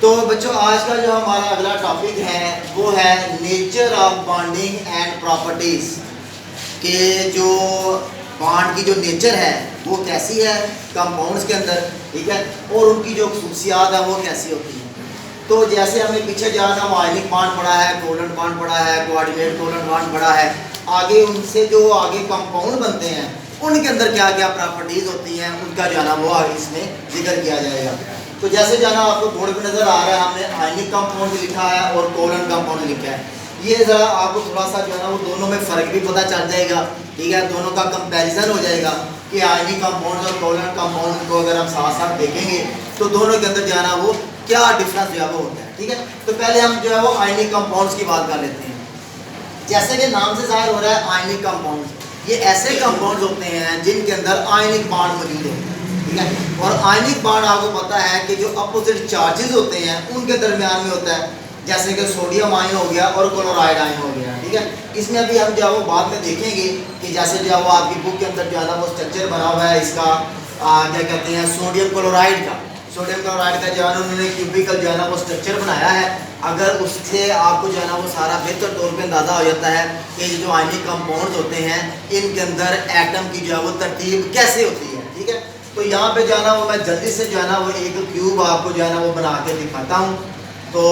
तो बच्चों आज का जो हमारा अगला टॉपिक है वो है nature of bonding and properties के जो बॉन्ड की जो नेचर है वो कैसी है कंपाउंड्स के अंदर, ठीक है, और उनकी जो खसूसियात है वो कैसी होती है। तो जैसे हमने पीछे जहाँ था आयनिक बॉन्ड पढ़ा है, कोवलेंट बॉन्ड पढ़ा है, कोऑर्डिनेट कोवलेंट बॉन्ड पढ़ा है, आगे उनसे जो आगे कंपाउंड बनते हैं उनके अंदर क्या क्या प्रॉपर्टीज़ होती हैं उनका जो है ना वो आगे इसमें जिक्र किया जाएगा। तो जैसे जो है ना आपको बोर्ड पे नज़र आ रहा है हमने आयनिक कंपाउंड लिखा है और कोवलेंट कंपाउंड लिखा है। ये ज़रा आपको थोड़ा सा जो है ना वो दोनों में फ़र्क भी पता चल जाएगा, ठीक है, दोनों का कंपैरिजन हो जाएगा कि आयनिक कंपाउंड और कोवलेंट कंपाउंड को अगर हम साथ साथ देखेंगे तो दोनों के अंदर जो है ना वो क्या डिफरेंस जो है वो होता है, ठीक है। तो पहले हम जो है वो आयनिक कंपाउंड्स की बात कर लेते हैं। जैसे कि नाम से ज़ाहिर हो रहा है आयनिक कंपाउंड, ये ऐसे कंपाउंड्स होते हैं जिनके अंदर आयनिक बॉन्ड मौजूद होते हैं, ठीक है। और आयनिक बॉन्ड आपको पता है कि जो अपोजिट चार्जेस होते हैं उनके दरमियान में होता है, जैसे कि सोडियम आयन हो गया और क्लोराइड आयन हो गया, ठीक है। इसमें अभी हम जो है वो बाद में देखेंगे कि जैसे जो है वो आपकी बुक के अंदर जो है ना वो स्ट्रक्चर बना हुआ है इसका क्या कहते हैं सोडियम क्लोराइड का जो है ना उन्होंने क्यूबिकल जो है ना वो स्ट्रक्चर बनाया है। अगर उससे आपको जो है ना वो सारा बेहतर तौर पे अंदाज़ा हो जाता है कि जो आयनिक कंपाउंड्स होते हैं इनके अंदर एटम की जो है वो तरतीब कैसे होती है, ठीक है। तो यहाँ पे जो है ना वो मैं जल्दी से जो है ना वो एक क्यूब आपको जो है ना वो बना के दिखाता हूँ, तो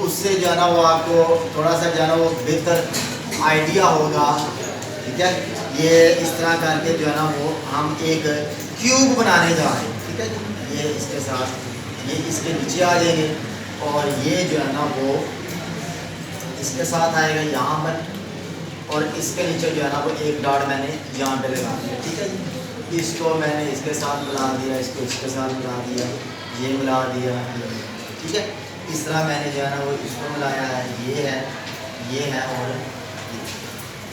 उससे जो है ना वो आपको थोड़ा सा जो है ना वो बेहतर आइडिया होगा, ठीक है। ये इस तरह करके जो है ना वो हम एक क्यूब बनाने जा रहे हैं, ठीक है। ये इसके साथ ये इसके नीचे आ जाएंगे और ये जो है ना वो इसके साथ आएगा यहाँ पर, और इसके नीचे जो है ना वो एक डॉट मैंने यहाँ पे लगा दिया, ठीक है। इसको मैंने इसके साथ मिला दिया, इसको इसके साथ मिला दिया, ये मिला दिया, ठीक है। इस तरह मैंने जो है ना वो इसको मिलाया है, ये है और ये,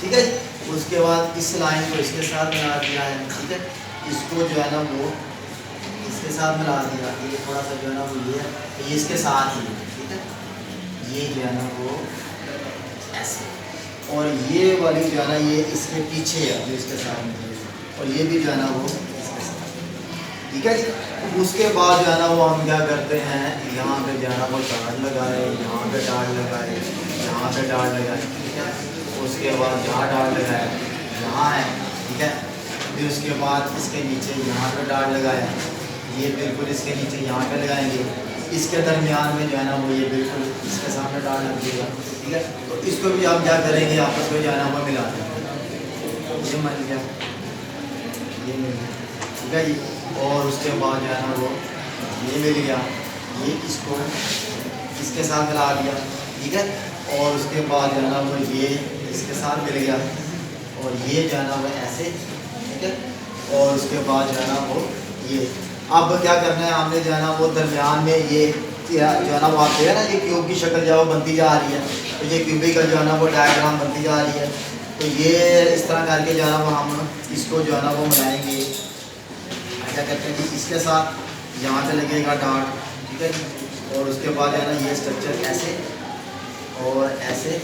ठीक है। उसके बाद इस लाइन को इसके साथ मिला दिया है, ठीक है। इसको जो है ना वो इसके साथ मिला दिया, ये थोड़ा सा जो है ना वो ये है, ये इसके साथ ही है, ठीक है। ये जो है ना वो ऐसे, और ये वाली जो है ना ये इसके पीछे है जो इसके साथ में, और ये भी जो है ना वो इसके साथ, ठीक है जी। उसके बाद जो है ना वो हम क्या करते हैं यहाँ पे जो है ना वो डार्ट लगाए, यहाँ पे डार्ट लगाए, यहाँ पे डार्ट लगाए, ठीक है। उसके बाद जहाँ डार्ट लगाए यहाँ है, ठीक है। फिर उसके बाद इसके नीचे यहाँ पे डार्ट लगाया, ये बिल्कुल इसके नीचे यहाँ पे लगाएंगे, इसके दरमियान में जो है ना वो ये बिल्कुल इसके सामने डाल लगेगा, ठीक है। तो इसको भी आप क्या करेंगे आपस में जो है ना वो मिला देंगे, ये मिल गया, ये मिल गया, ठीक है जी। और उसके बाद जो है ना वो ये मिल गया, ये इसको इसके साथ मिला दिया, ठीक है। और उसके बाद जो है ना वो ये इसके साथ मिल गया, और ये जो है ना वो ऐसे, ठीक है। और उसके बाद जो है ना वो ये अब क्या करना है हमने जो है ना वो दरमियान में ये जो है ना वो आप देखा ना ये क्यूब की शक्ल जो है वो बनती जा रही है, तो ये क्यूबिकल जो है ना वो डायग्राम बनती जा रही है। तो ये इस तरह करके जो है ना वो हम इसको जो है ना वो बनाएंगे, क्या कहते हैं कि इसके साथ यहाँ पे लगेगा डार्ट, ठीक है। और उसके बाद जो है ना ये स्ट्रक्चर ऐसे और ऐसे,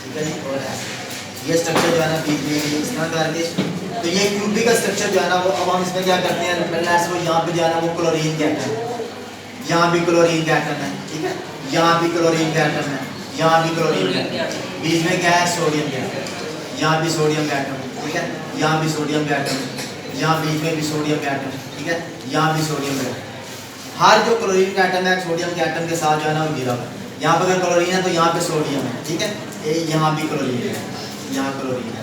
ठीक है जी, और ऐसे ये स्ट्रक्चर जो है ना बीच में इस तरह करके, तो ये क्यूबिकल स्ट्रक्चर जो है ना वो अब हम इसमें क्या करते हैं वो यहाँ पे जो है ना वो क्लोरीन का एटम है, यहाँ भी क्लोरीन का एटम है, ठीक है। यहाँ भी क्लोरीन का एटम है, यहाँ भी क्लोरीन का एटम, बीच में क्या है सोडियम का एटम, यहाँ भी सोडियम का एटम, ठीक है। यहाँ भी सोडियम का एटम, यहाँ बीच में भी सोडियम का एटम, ठीक है। यहाँ भी सोडियम का एटम, हर जो क्लोरीन का एटम है सोडियम के एटम के साथ जो है ना वो घिरा हुआ है। यहाँ पर अगर क्लोरीन है तो यहाँ पे सोडियम है, ठीक है। यहाँ भी क्लोरीन है, यहाँ क्लोरीन है,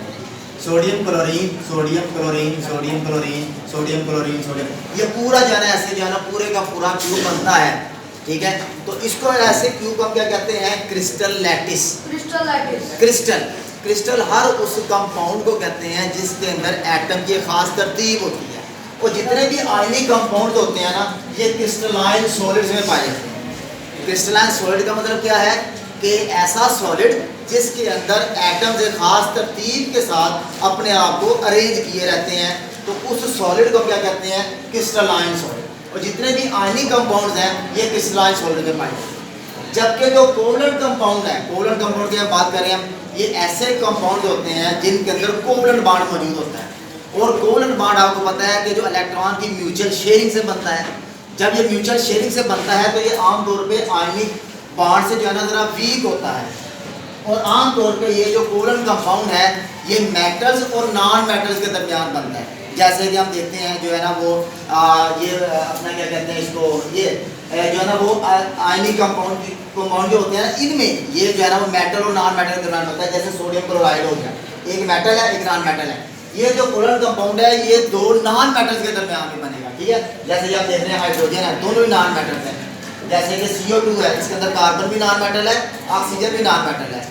sodium chlorine sodium chlorine sodium chlorine sodium chlorine sodium, ये पूरा जो है ना ऐसे जो है ना पूरे का पूरा क्यूब बनता है, ठीक है। तो इसको ऐसे क्यूब हम क्या कहते हैं क्रिस्टल लैटिस, क्रिस्टल हर उस कंपाउंड को कहते हैं जिसके अंदर एटम की खास तरतीब होती है। और जितने भी आयनिक कंपाउंड होते हैं ना ये क्रिस्टलाइन सॉलिड्स में पाए जाते हैं। क्रिस्टलाइन सॉलिड का मतलब क्या है कि ऐसा सॉलिड जिसके अंदर एटम से खास तरतीब के साथ अपने आप को अरेंज किए रहते हैं, तो उस सॉलिड को क्या कहते हैं क्रिस्टलाइन सॉलिड। और जितने भी आयनिक कंपाउंड्स हैं ये क्रिस्टलाइन सॉलिड में पाए जाते हैं। जबकि जो कोवलेंट कंपाउंड है, कोवलेंट कंपाउंड की हम बात करें हम, ये ऐसे कंपाउंड होते हैं जिनके अंदर कोवलेंट बॉन्ड मौजूद होता है। और कोवलेंट बॉन्ड आपको पता है कि जो इलेक्ट्रॉन की म्यूचुअल शेयरिंग से बनता है, जब ये म्यूचुअल शेयरिंग से बनता है तो ये आमतौर पे आयनिक बॉन्ड से जो है ना ज़रा वीक होता है। और आमतौर पे ये जो कोवलेंट कंपाउंड है ये मेटल्स और नॉन मेटल्स के दरमियान बनता है। जैसे कि हम देखते हैं जो है ना वो ये अपना क्या कहते हैं इसको, ये जो है ना वो आयनिक कंपाउंड जो होते हैं इनमें ये जो है ना वो मेटल और नॉन मेटल के दरमियान बनता है। जैसे सोडियम क्लोराइड हो गया, एक मेटल है एक नॉन मेटल है। ये जो कोवलेंट कंपाउंड है ये दो नॉन मेटल्स के दरमियान में बनेगा, ठीक है। जैसे कि आप देख रहे हैं हाइड्रोजन है, दोनों ही नॉन मेटल्स हैं। जैसे कि CO2 है, इसके अंदर कार्बन भी नॉन मेटल है, ऑक्सीजन भी नॉन मेटल है।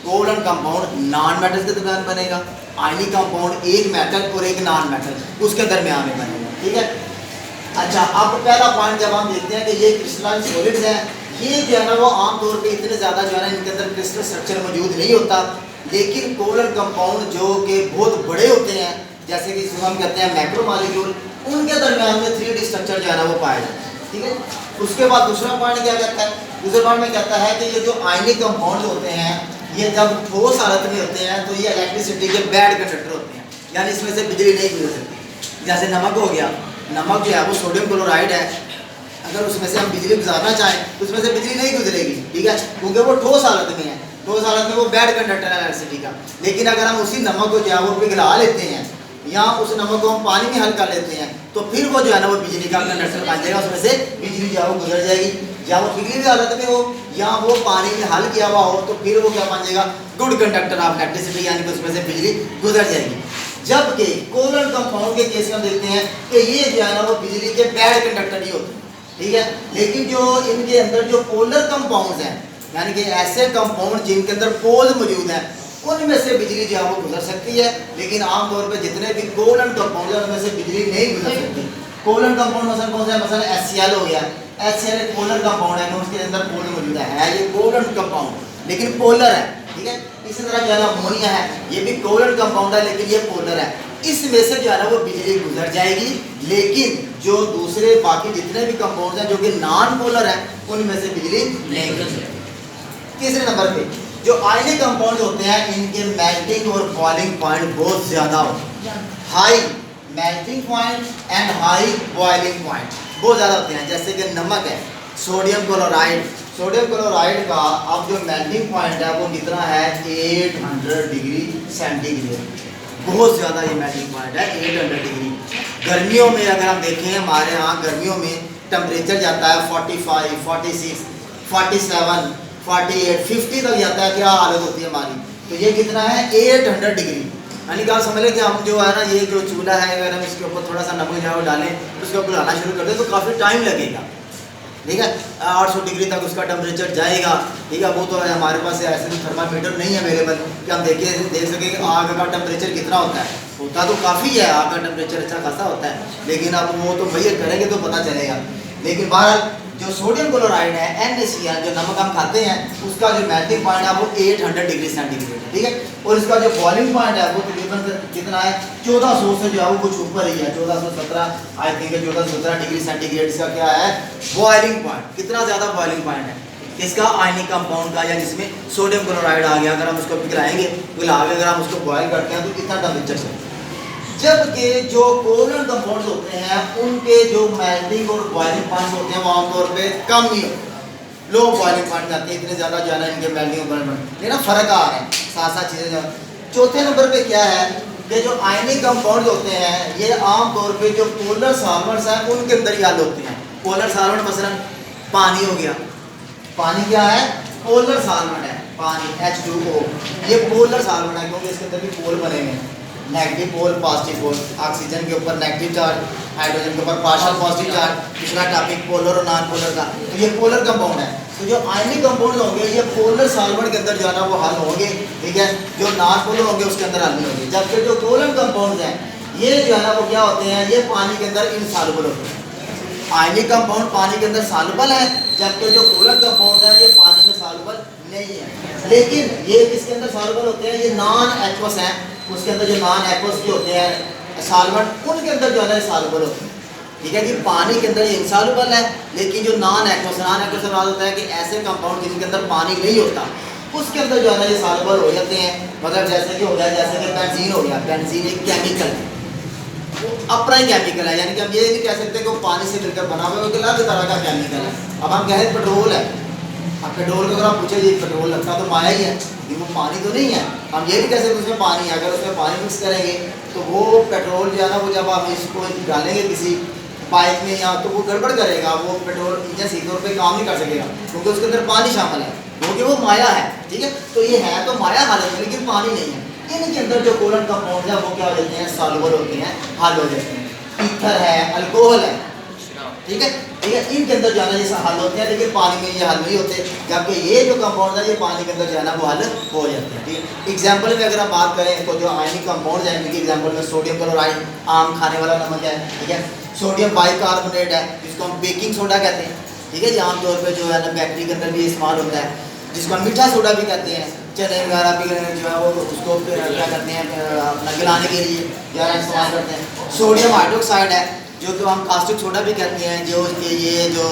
कोवलेंट कंपाउंड नॉन मेटल्स के दरमियान बनेगा, आयनिक कंपाउंड एक मेटल और एक नॉन मेटल उसके दरमियान में बनेगा, ठीक है। अच्छा, अब पहला पॉइंट जब हम देखते हैं कि ये क्रिस्टलाइन सॉलिड्स हैं, ये जो है ना वो आमतौर पे इतने ज़्यादा जो है ना इनके अंदर क्रिस्टल स्ट्रक्चर मौजूद नहीं होता। लेकिन कोवलेंट कंपाउंड जो कि बहुत बड़े होते हैं, जैसे कि इसको हम कहते हैं मैक्रोमॉलिक्यूल, उनके दरमियान में 3D स्ट्रक्चर जो है ना वो पाया जाता है, ठीक है। उसके बाद दूसरा पॉइंट क्या कहता है, दूसरे पॉइंट में कहता है कि ये जो आयनिक कंपाउंड होते हैं ये जब ठोस हालत में होते हैं तो ये इलेक्ट्रिसिटी के बैड कंडक्टर होते हैं, यानी इसमें से बिजली नहीं गुजर सकती। जैसे नमक हो गया, नमक जो है वो सोडियम क्लोराइड है, अगर उसमें से हम बिजली गुजारना चाहें तो उसमें से बिजली नहीं गुजरेगी, ठीक है, क्योंकि वो ठोस हालत में है। ठोस हालत में वो बैड कंडक्टर है इलेक्ट्रिसिटी का। लेकिन अगर हम उसी नमक को जो है वो पिघला लेते हैं या उस नमक को हम पानी में हल कर लेते हैं तो फिर वो जो है ना वो बिजली का कंडक्टर बन जाएगा, उसमें से बिजली जो है वो गुजर जाएगी। या वो पिघली हुई हालत में हो या वो पानी में हल किया हुआ हो तो फिर वो क्या बन जाएगा, गुड कंडक्टर ऑफ इलेक्ट्रिसिटी, यानी कि उसमें से बिजली गुजर जाएगी। जबकि कोवलेंट कंपाउंड के केस में देखते हैं कि ये जो है ना वो बिजली के बैड कंडक्टर ही होते हैं, ठीक है। लेकिन जो इनके अंदर जो पोलर कंपाउंड्स हैं, यानी कि ऐसे कंपाउंड जिनके अंदर पोल मौजूद हैं, उनमें से बिजली जो है वो गुजर सकती है। लेकिन आमतौर पे जितने भी कोवलेंट कंपाउंड है उनमें से बिजली नहीं गुजर सकती। कोवलेंट कंपाउंड मसलन कौन सा है, मसलन HCl हो गया, HCl एक पोलर कंपाउंड है, उसके अंदर पोल मौजूद है ये कोवलेंट कंपाउंड लेकिन पोलर है, ठीक है। इसी तरह जो है ना अमोनिया है, ये भी कोवलेंट कंपाउंड है लेकिन ये पोलर है। इसमें से जो है ना वो बिजली गुजर जाएगी, लेकिन जो दूसरे बाकी जितने भी कंपाउंड हैं जो कि नॉन पोलर है उनमें से बिजली नहीं गुजर सकती। तीसरे नंबर पे जो आयनिक कंपाउंड होते हैं इनके मेल्टिंग और बॉइलिंग पॉइंट बहुत ज़्यादा होते हैं, high melting point and high boiling point बहुत ज़्यादा होते हैं। जैसे कि नमक है, सोडियम क्लोराइड, सोडियम क्लोराइड का अब जो मेल्टिंग पॉइंट है वो कितना है, 800 डिग्री सेंटीग्रेड, बहुत ज़्यादा ये मेल्टिंग पॉइंट है 800 डिग्री। गर्मियों में अगर हम देखें हमारे यहाँ गर्मियों में टेम्परेचर जाता है 45, 46, 47, 48, 50 तक जाता है, क्या हालत होती है हमारी। तो ये कितना है 800 डिग्री, यानी कि आप समझ लें कि हम जो है ना ये जो चूल्हा है अगर हम इसके ऊपर थोड़ा सा नमक जो डालें उसके ऊपर डालना शुरू कर दें तो काफ़ी टाइम लगेगा, ठीक है। 800 डिग्री तक उसका टेम्परेचर जाएगा, ठीक है। वो तो हमारे पास ऐसे तो थर्मामीटर नहीं है अवेलेबल कि हम देख सकें कि आग का टेम्परेचर कितना होता है। होता तो काफ़ी है, आग का टेम्परेचर अच्छा खासा होता है, लेकिन अब वो तो भैया करेंगे तो पता चलेगा। लेकिन बहरहाल जो सोडियम क्लोराइड है NaCl जो नमक हम खाते हैं उसका जो मेल्टिंग पॉइंट है वो 800 डिग्री सेंटीग्रेड है, ठीक है। और इसका जो बॉइलिंग पॉइंट है वो तकरीबन कितना है 1400 से जो है वो कुछ ऊपर ही है, 1417 आई थिंक 1417 डिग्री सेंटीग्रेड इसका क्या है बॉइलिंग पॉइंट। कितना ज़्यादा बॉइलिंग पॉइंट है इसका आयनिक कंपाउंड का, या जिसमें सोडियम क्लोराइड आ गया, अगर हम उसको पिघलाएंगे पिघला के अगर हम उसको बॉयल करते हैं तो कितना टेम्परेचर से। जबकि जो कोवलेंट कंपाउंड्स होते हैं उनके जो मेल्टिंग और बॉइलिंग पॉइंट होते हैं वो आमतौर पे कम ही होते हैं, लो बॉइलिंग पॉइंट आते हैं, इतने ज़्यादा जो है ना इनके मेल्टिंग और बॉइलिंग पॉइंट, ये ना फ़र्क आ रहे हैं साथ साथ चीज़ें। चौथे नंबर पे क्या है कि जो आयनिक कंपाउंड्स होते हैं ये आमतौर पे जो पोलर सॉल्वेंट्स हैं उनके अंदर ही हल होते हैं। पोलर सॉल्वेंट मसलन पानी हो गया, पानी क्या है पोलर सॉल्वेंट है, पानी H2O ये पोलर सॉल्वेंट है क्योंकि इसके अंदर भी पोल बने हुए हैं, negative pole positive pole, oxygen के ऊपर नेगेटिव चार्ज, हाइड्रोजन के ऊपर पार्शियल पॉजिटिव चार्ज। दूसरा टॉपिक पोलर और नॉन पोलर का, तो ये पोलर कंपाउंड है। तो जो आयनिक कंपाउंड होंगे ये पोलर सॉल्वेंट के अंदर जो है ना वो हल होंगे, ठीक है। जो नॉन पोलर होंगे उसके अंदर हल नहीं होंगे। जबकि जो कोवलेंट कंपाउंड हैं ये जो है ना वो क्या होते हैं, ये पानी के अंदर इनसॉल्युबल होते हैं। आयनिक कंपाउंड पानी के अंदर सॉल्युबल है, जबकि जो कोवलेंट कंपाउंड है ये पानी में सॉल्युबल नहीं है। लेकिन ये किसके अंदर सॉल्युबल होते हैं, ये नॉन एक्वस हैं, उसके अंदर जो नॉन एक्वस के होते हैं सॉल्वेंट उनके अंदर जो है ना सॉल्युबल होते हैं, ठीक है। कि पानी के अंदर ये इनसॉल्युबल है, लेकिन जो नॉन एक्वस से बात होता है कि ऐसे कंपाउंड जिनके अंदर पानी नहीं होता उसके अंदर जो है ना ये सॉल्युबल हो जाते हैं। मतलब जैसे कि हो गया, जैसे कि बेंजीन हो गया, बेंजीन एक केमिकल है, वो अपना ही केमिकल है, यानी कि हम ये नहीं कह सकते कि वो पानी से मिलकर बना हुआ है, वो एक अलग तरह का केमिकल है। अब हम कहें पेट्रोल है, अब पेट्रोल को अगर आप पूछे ये पेट्रोल लगता तो माया ही है, लेकिन वो पानी तो नहीं है। हम ये भी कह सकते उसमें पानी है, अगर उसमें पानी मिक्स करेंगे तो वो पेट्रोल जो है ना, वो जब आप इसको डालेंगे किसी पाइप में या तो वो गड़बड़ करेगा, वो पेट्रोल इंजन सही तौर पे काम नहीं कर सकेगा, क्योंकि उसके अंदर पानी शामिल है, क्योंकि वो माया है। ठीक है, तो ये है तो माया हालत में, लेकिन पानी नहीं है। इनके अंदर जो कूलेंट कंपाउंड है वो क्या हो जाते हैं, सॉल्युबल होते हैं, हल हो जाते हैं। ईथर है, अल्कोहल है, ठीक है, ठीक है, इनके अंदर जो है ना ये हल होते हैं, लेकिन पानी में ये हल नहीं होते, जबकि ये जो कंपाउंड है ये पानी के अंदर जो है ना वो हल हो जाते हैं। ठीक है, एग्जाम्पल में अगर हम बात करें तो जो आयनिक कंपाउंड है इनके एग्जाम्पल में सोडियम क्लोराइड, आम खाने वाला नमक है, ठीक है, सोडियम बाइकार्बोनेट है जिसको हम बेकिंग सोडा कहते हैं, ठीक है, आम तौर पर जो है ना बेकरी के अंदर भी इस्तेमाल होता है, जिसको हम मीठा सोडा भी कहते हैं। चने वगैरह भी जो है वो उसको क्या करते हैं अपना गलाने के लिए जो है इस्तेमाल करते हैं। सोडियम हाइड्रोक्साइड है जो कि हम कास्टिक सोडा भी कहते हैं, जो कि ये जो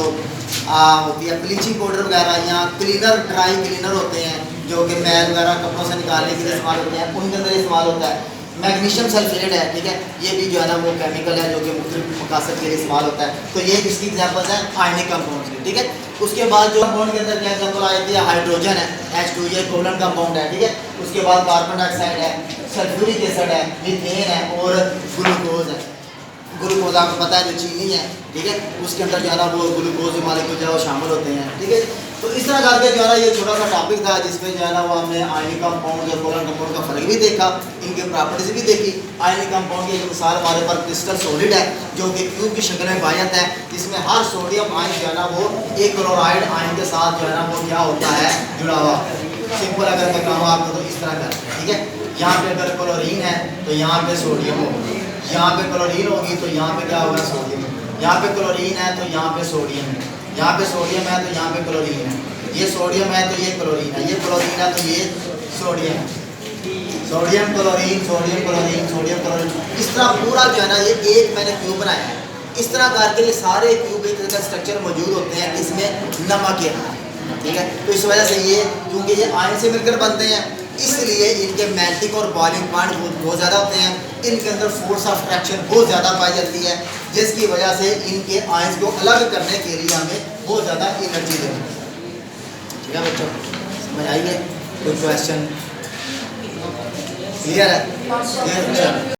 होती है ब्लीचिंग पाउडर वगैरह या क्लीनर, ड्राई क्लीनर होते हैं जो कि मैल वगैरह कपड़ों से निकालने के लिए इस्तेमाल होते हैं, उनके अंदर इस्तेमाल होता है। मैग्नीशियम सल्फेट है, ठीक है, ये भी जो है ना वो केमिकल है जो कि मुख्तलिफ मकासद के लिए इस्तेमाल होता है। तो ये किसकी एग्जाम्पल्स हैं, आयनिक कंपाउंड्स की। ठीक है, उसके बाद जो कंपाउंड के अंदर क्या एग्जाम्पल आई थी, हाइड्रोजन है, H2 ये कोवलेंट कंपाउंड है, ठीक है, उसके बाद कार्बन डाइऑक्साइड है, सल्फ्यूरिक एसिड है, मीथेन है और ग्लूकोज है। ग्लूकोज आपको पता है जो चीनी है, ठीक है, उसके अंदर जो है ना वो ग्लूकोज मालिक्यूल जो है वो शामिल होते हैं। ठीक है, तो इस तरह करके जो है ना ये छोटा सा टॉपिक था जिसमें जो है ना वो हमने आयनिक कंपाउंड और कोवलेंट कंपाउंड का फर्क भी देखा, इनके प्रॉपर्टीज भी देखी। आयनिक कंपाउंड की एक मिसाल हमारे पास क्रिस्टल सॉलिड है जो कि क्यूब की शक्ल में पाया जाता है, जिसमें हर सोडियम आयन जो है ना वो एक क्लोराइड आयन के साथ जो है ना वो क्या होता है, जुड़ा हुआ। सिंपल अगर मैं कहूँ आपको तो इस तरह करते हैं। ठीक है, यहाँ पे अगर क्लोरीन है तो यहाँ पे सोडियम होगा, यहाँ पे क्लोरीन होगी तो यहाँ पे क्या होगा, सोडियम। यहाँ पे क्लोरीन है तो यहाँ पे सोडियम है, यहाँ पे सोडियम है तो यहाँ पे क्लोरीन है, ये सोडियम है तो ये क्लोरीन है, ये क्लोरीन है तो ये सोडियम है, sodium chlorine, sodium chlorine, sodium chlorine. इस तरह पूरा जो है ना ये एक मैंने क्यूब बनाया है। इस तरह करके ये सारे क्यूब एक तरह का स्ट्रक्चर मौजूद होते हैं, इसमें नमक है, ठीक है। तो इस वजह से ये क्योंकि ये आयन से मिलकर बनते हैं, इसलिए इनके मेल्टिंग और बॉइलिंग पॉइंट बहुत ज़्यादा होते हैं। इनके अंदर फोर्स ऑफ ट्रैक्शन बहुत ज़्यादा पाई जाती है, जिसकी वजह से इनके आयंस को अलग करने के लिए हमें बहुत ज़्यादा एनर्जी देनी है। ठीक है बच्चों, समझ आइए? कोई क्वेश्चन क्लियर है? क्लियर।